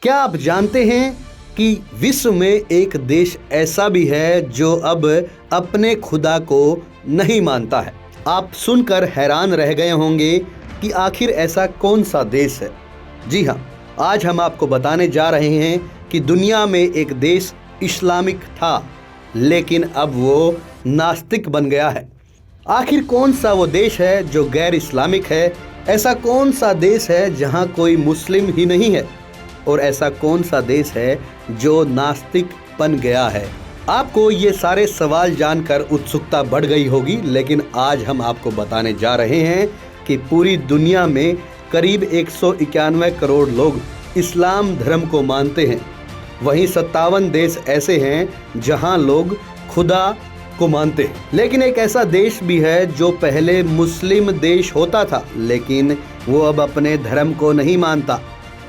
क्या आप जानते हैं कि विश्व में एक देश ऐसा भी है जो अब अपने खुदा को नहीं मानता है। आप सुनकर हैरान रह गए होंगे कि आखिर ऐसा कौन सा देश है। जी हाँ, आज हम आपको बताने जा रहे हैं कि दुनिया में एक देश इस्लामिक था, लेकिन अब वो नास्तिक बन गया है। आखिर कौन सा वो देश है जो गैर इस्लामिक है? ऐसा कौन सा देश है जहाँ कोई मुस्लिम ही नहीं है? और ऐसा कौन सा देश है जो नास्तिक बन गया है? आपको ये सारे सवाल जानकर उत्सुकता बढ़ गई होगी, लेकिन आज हम आपको बताने जा रहे हैं कि पूरी दुनिया में करीब 191 करोड़ लोग इस्लाम धर्म को मानते हैं। वहीं 57 देश ऐसे हैं जहां लोग खुदा को मानते हैं। लेकिन एक ऐसा देश भी है जो पहले मुस्लिम देश होता था, लेकिन वो अब अपने धर्म को नहीं मानता।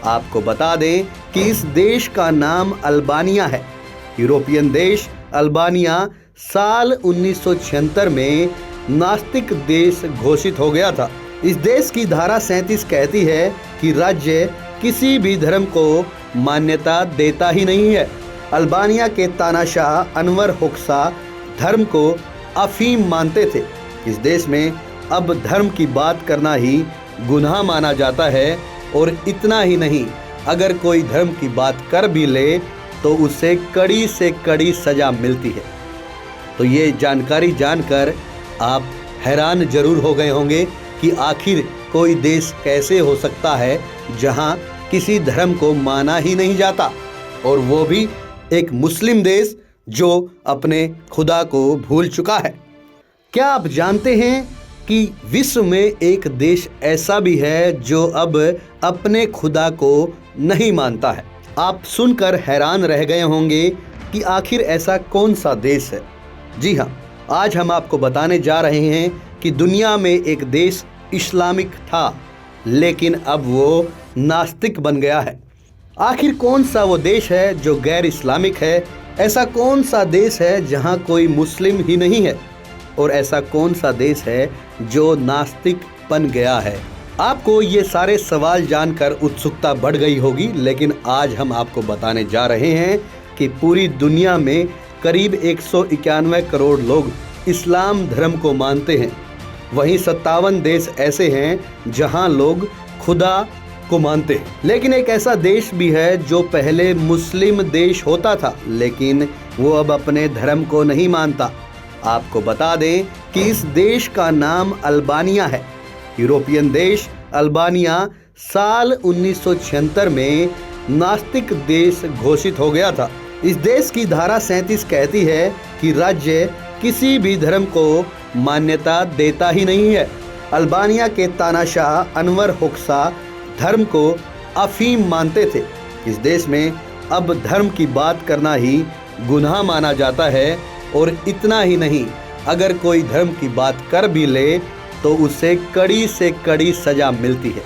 आपको बता दें कि इस देश का नाम अल्बानिया है। यूरोपियन देश अल्बानिया साल 1976 में नास्तिक देश घोषित हो गया था। इस देश की धारा 37 कहती है कि राज्य किसी भी धर्म को मान्यता देता ही नहीं है। अल्बानिया के तानाशाह अनवर हुक्सा धर्म को अफीम मानते थे। इस देश में अब धर्म की बात करना ही गुनाह माना जाता है, और इतना ही नहीं, अगर कोई धर्म की बात कर भी ले तो उसे कड़ी से कड़ी सजा मिलती है। तो ये जानकारी जानकर आप हैरान जरूर हो गए होंगे कि आखिर कोई देश कैसे हो सकता है जहां किसी धर्म को माना ही नहीं जाता, और वो भी एक मुस्लिम देश जो अपने खुदा को भूल चुका है। क्या आप जानते हैं कि विश्व में एक देश ऐसा भी है जो अब अपने खुदा को नहीं मानता है? आप सुनकर हैरान रह गए होंगे कि आखिर ऐसा कौन सा देश है। जी हाँ, आज हम आपको बताने जा रहे हैं कि दुनिया में एक देश इस्लामिक था, लेकिन अब वो नास्तिक बन गया है। आखिर कौन सा वो देश है जो गैर इस्लामिक है? ऐसा कौन सा देश है जहाँ कोई मुस्लिम ही नहीं है? और ऐसा कौन सा देश है जो नास्तिक बन गया है? आपको ये सारे सवाल जानकर उत्सुकता बढ़ गई होगी, लेकिन आज हम आपको बताने जा रहे हैं कि पूरी दुनिया में करीब 191 करोड़ लोग इस्लाम धर्म को मानते हैं। वहीं 57 देश ऐसे हैं जहां लोग खुदा को मानते हैं। लेकिन एक ऐसा देश भी है जो पहले मुस्लिम देश होता था, लेकिन वो अब अपने धर्म को नहीं मानता। आपको बता दें कि इस देश का नाम अल्बानिया है। यूरोपियन देश अल्बानिया साल 1976 में नास्तिक देश घोषित हो गया था। इस देश की धारा 37 कहती है कि राज्य किसी भी धर्म को मान्यता देता ही नहीं है। अल्बानिया के तानाशाह अनवर हुक्सा धर्म को अफीम मानते थे। इस देश में अब धर्म की बात करना ही गुनाह माना जाता है, और इतना ही नहीं, अगर कोई धर्म की बात कर भी ले तो उसे कड़ी से कड़ी सजा मिलती है।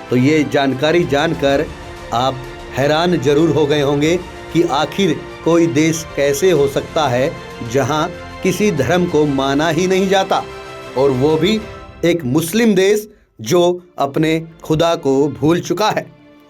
तो ये जानकारी जानकर आप हैरान जरूर हो गए होंगे कि आखिर कोई देश कैसे हो सकता है जहां किसी धर्म को माना ही नहीं जाता, और वो भी एक मुस्लिम देश जो अपने खुदा को भूल चुका है।